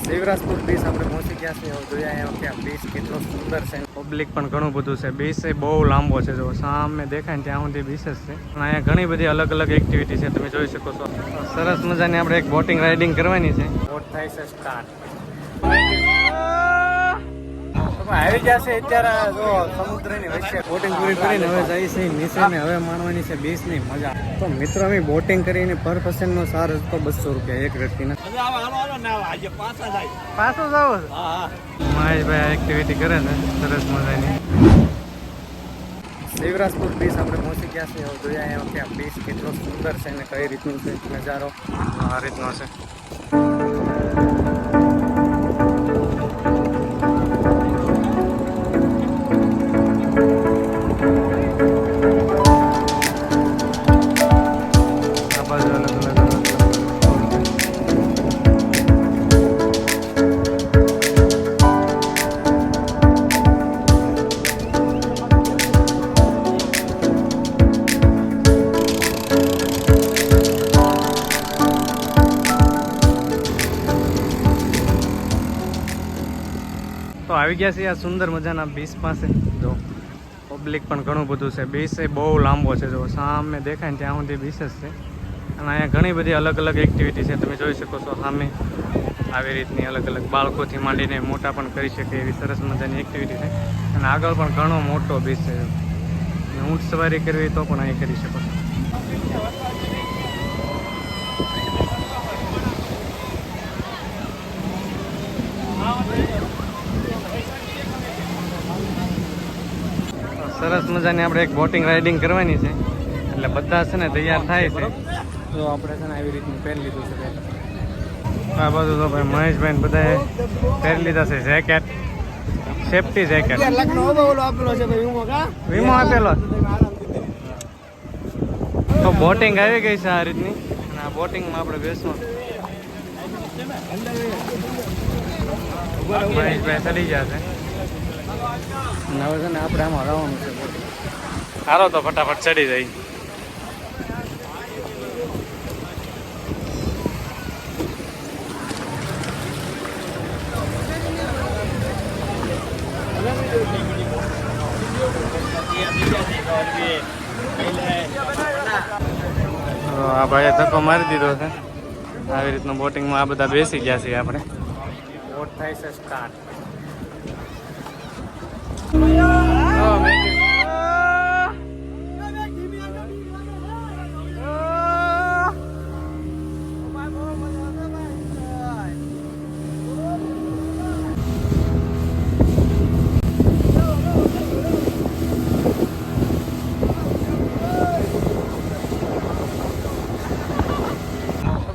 Shivrajpur beach આપણે પહોંચી ગયા છીએ. જોયા અહીંયા કે બીચ કેટલો સુંદર છે. પબ્લિક પણ ઘણું બધું છે. બીચ એ બહુ લાંબો છે. જો સામે દેખાય ને ત્યાં સુધી બીચ જ છે. અને અહીંયા ઘણી બધી અલગ અલગ એક્ટિવિટી છે, તમે જોઈ શકો છો. સરસ મજાની આપણે એક બોટિંગ રાઇડિંગ કરવાની છે. બોટ થાય છે સ્ટાર્ટ. આવી ગયા છે અત્યારે જો સમુદ્રની વચ્ચે બોટિંગ પૂરી કરીને હવે જાય છે નીચે ને હવે માણવાની છે બીચ ની મજા. તો મિત્રો અમે બોટિંગ કરીને પર પર્સન નો ચાર્જ હતો 200 રૂપિયા એક વ્યક્તિના. પાછું જાવ મહેશભાઈ એક્ટિવિટી કરે છે સરસ મજાની. શિવરાજપુર બીચ આપણે પહોંચી ગયા છીએ. જોયા અહીંયા કે બીચ કેટલો સુંદર છે ને કઈ રીતનું છે નજારો આ રીતનો છે. તો આવી ગયા છે આ સુંદર મજાના બીચ પાસે. જો પબ્લિક પણ ઘણું બધું છે. બીચ એ બહુ લાંબો છે. જો સામે દેખાય ને ત્યાં સુધી બીચ જ છે. અને અહીંયા ઘણી બધી અલગ અલગ એક્ટિવિટી છે, તમે જોઈ શકો છો સામે. આવી રીતની અલગ અલગ બાળકોથી માંડીને મોટા પણ કરી શકે એવી સરસ મજાની એક્ટિવિટી છે. અને આગળ પણ ઘણો મોટો બીચ છે. ઊંટ સવારી કરવી તો પણ અહીં કરી શકો છો. સરસ મજાની આપણે એક બોટિંગ રાઇડિંગ કરવાની છે. એટલે બધા છે ને તૈયાર થાય છે. તો આપણે છે ને આવી રીતનું પહેરી લીધું છે. આ બધું તો ભાઈ મહેશભાઈ ને બધાએ પહેરી લીધા છે જેકેટ, સેફટી જેકેટ. વીમો આપેલો. તો બોટિંગ આવી ગઈ છે આ રીતની. અને આ બોટિંગમાં આપણે બેસવાનું. મહેશભાઈ ચડી ગયા છે. હવે છે ને આપણે આમાં રહેવાનું છે. સારો તો ફટાફટ ચડી જાય. આ ભાઈએ ધક્કો મારી દીધો છે. આવી રીતનું બોટિંગમાં આ બધા બેસી ગયા છીએ આપણે. બોટ થાય છે સ્ટાર્ટ.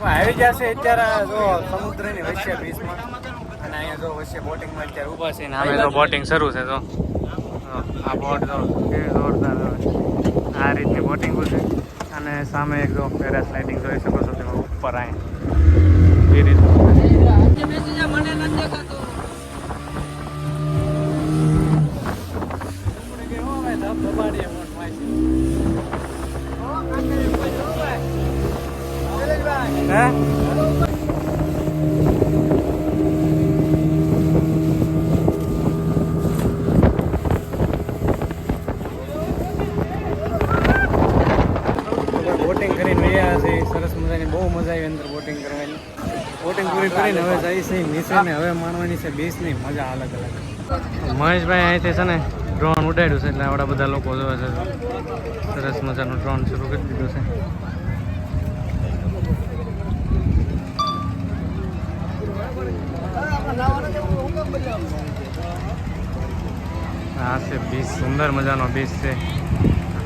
આવી ગયા છે અત્યારે જો સમુદ્રની વચ્ચે બીચમાં. અને અહીંયા જો વચ્ચે બોટિંગમાં અત્યારે ઊભા છે ને અમે તો બોટિંગ શરૂ છે. તો આ બોટ જો જોરદાર આ રીતની બોટિંગ છે. અને સામે એક જો પેરાસ્લાઇડિંગ જોઈ શકો છો તમે ઉપર અહીંયા એ રીતનું. બોટિંગ કરીને રહ્યા છે સરસ મજાની. બહુ મજા આવી અંદર બોટિંગ કરવાની. બોટિંગ પૂરી કરીને હવે જાય છે નીચે ને હવે માણવાની છે બીચ ની મજા અલગ અલગ. મહેશભાઈ અહીંથી છે ને ડ્રોન ઉડાડ્યું છે એટલે આવડા બધા લોકો જોવે છે. સરસ મજાનું ડ્રોન શરૂ કરી દીધું છે. આ છે બીચ. સુંદર મજાનો બીચ છે.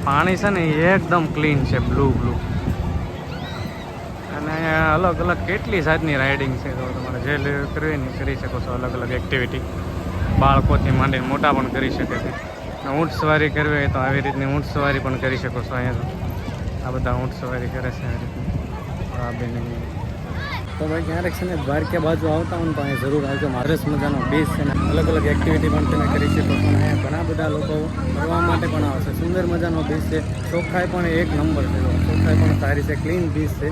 પાણી છે ને એકદમ ક્લીન છે, બ્લુ. અને અહીંયા અલગ અલગ કેટલી જાતની રાઇડિંગ છે. તો તમારે જે કરવી ને કરી શકો છો. અલગ અલગ એક્ટિવિટી બાળકોથી માંડીને મોટા પણ કરી શકે છે. ઊંટ સવારી કરવી હોય તો આવી રીતની ઊંટ સવારી પણ કરી શકો છો. અહીંયા આ બધા ઊંટ સવારી કરે છે આ રીતની. આ બેન તો ભાઈ ક્યારેક છે ને દ્વારકા બાજુ આવતા હોય તો અહીંયા જરૂર આવજો. સરસ મજાનો બીચ છે ને અલગ અલગ એક્ટિવિટી પણ તમે કરી શકો છો. અહીંયા ઘણા બધા લોકો ફરવા માટે પણ આવશે. સુંદર મજાનો બીચ છે. ચોખ્ખાઈ પણ એક નંબર છે. ચોખ્ખાઈ પણ સારી છે. ક્લીન બીચ છે.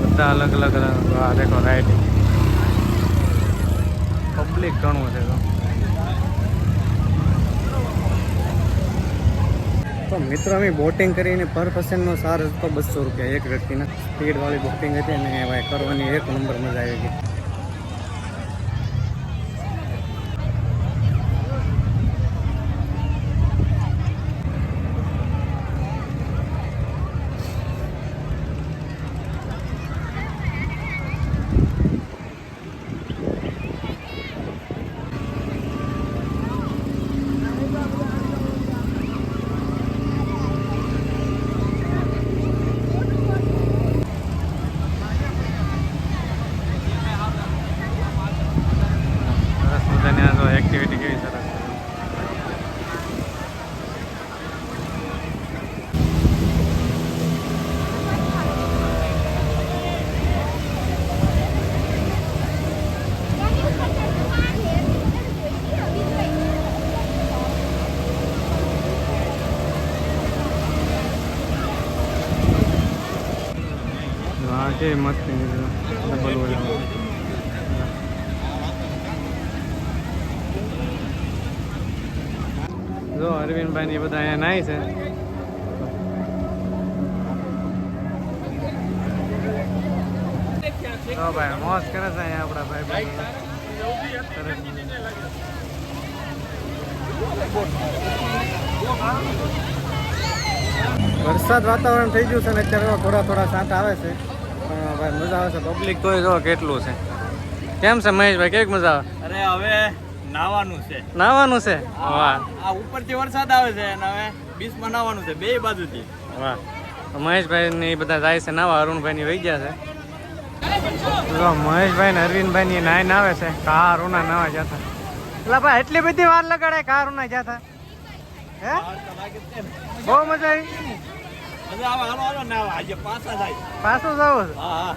બધા અલગ અલગ આ દેખો રાઇડિંગ ઘણું છે. તો મિત્રો અમે બોટિંગ કરીને પર પર્સનનો ચાર્જ હતો 200 રૂપિયા એક વ્યક્તિના. સ્પીડવાળી બોટિંગ હતી અને ભાઈ કરવાની એક નંબર મજા આવી ગઈ. એક્ટિવિટી કેવી સરસ કેવી મસ્તી ડબલ ઓલા જો અરવિંદભાઈ ની બધા અહીંયા નાય છે. તો ભાઈ મોજ કરે છે અહીંયા આપણા ભાઈ. વરસાદ વાતાવરણ થઈ ગયું છે ને અત્યારે થોડા સાંટા આવે છે પણ ભાઈ મજા આવે છે. પબ્લિક તોય જો કેટલું છે. કેમ છે મહેશભાઈ, કેવી મજા આવે? અરે હવે નાવાનું છે. નાવાનું છે? વાહ. આ ઉપરથી વરસાદ આવે છે અને હવે બીચમાં નાવાનું છે બે બાજુથી. વાહ. તો મહેશભાઈ ને બધા જાય છે નાવા. અરુણભાઈ ની વહી ગયા છે. તો મહેશભાઈ ને અરવિંદભાઈ ની નાઈ આવે છે. કારુના નાવા જતા. એટલે ભાઈ એટલી બધી વાર લગાડે કારુના જતા? હે બહુ મજા આવી. મજા આવે. હાલો હાલો નાવા. આજે પાછા જાય. પાછું જવું છે? હા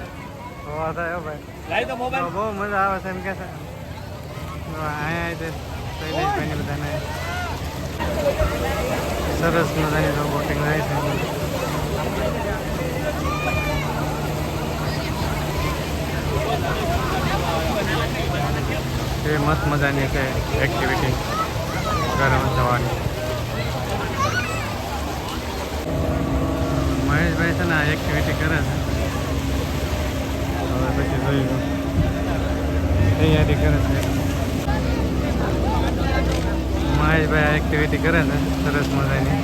હા થાય ભાઈ. લાઈ તો મોબાઈલ. બહુ મજા આવે છે એમ કે છે. અહીંયા શૈલેષભાઈ ને બધાને સરસ મજાની બોટિંગ રહે છે. એ મસ્ત મજાની છે એક્ટિવિટી ગરમ થવાની. મહેશભાઈ છે ને આ એક્ટિવિટી કરે છે. હવે પછી જોયું તૈયારી કરે છે. મહેશભાઈ આ એક્ટિવિટી કરે છે સરસ મજાની.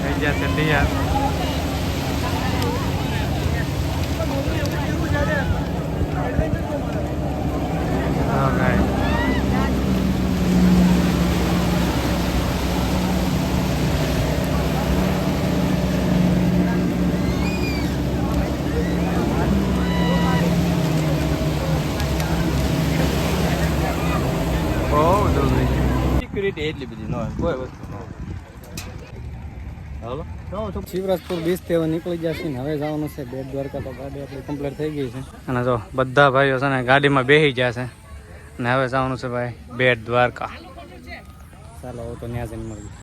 થઈ ગયા છે તૈયાર. સિક્યુરિટી એટલી બધી ન હોય, કોઈ વસ્તુ ન હોય. હાલો શિવરાજપુર બીચ થી હવે નીકળી ગયા છે ને હવે જવાનું છે બેટ દ્વારકા. તો ગાડી આપણી કમ્પ્લીટ થઈ ગઈ છે અને જો બધા ભાઈઓ છે ને ગાડીમાં બેસી ગયા છે અને હવે જવાનું છે ભાઈ બેટ દ્વારકા. ચાલો તો ત્યાં જઈને મળીએ.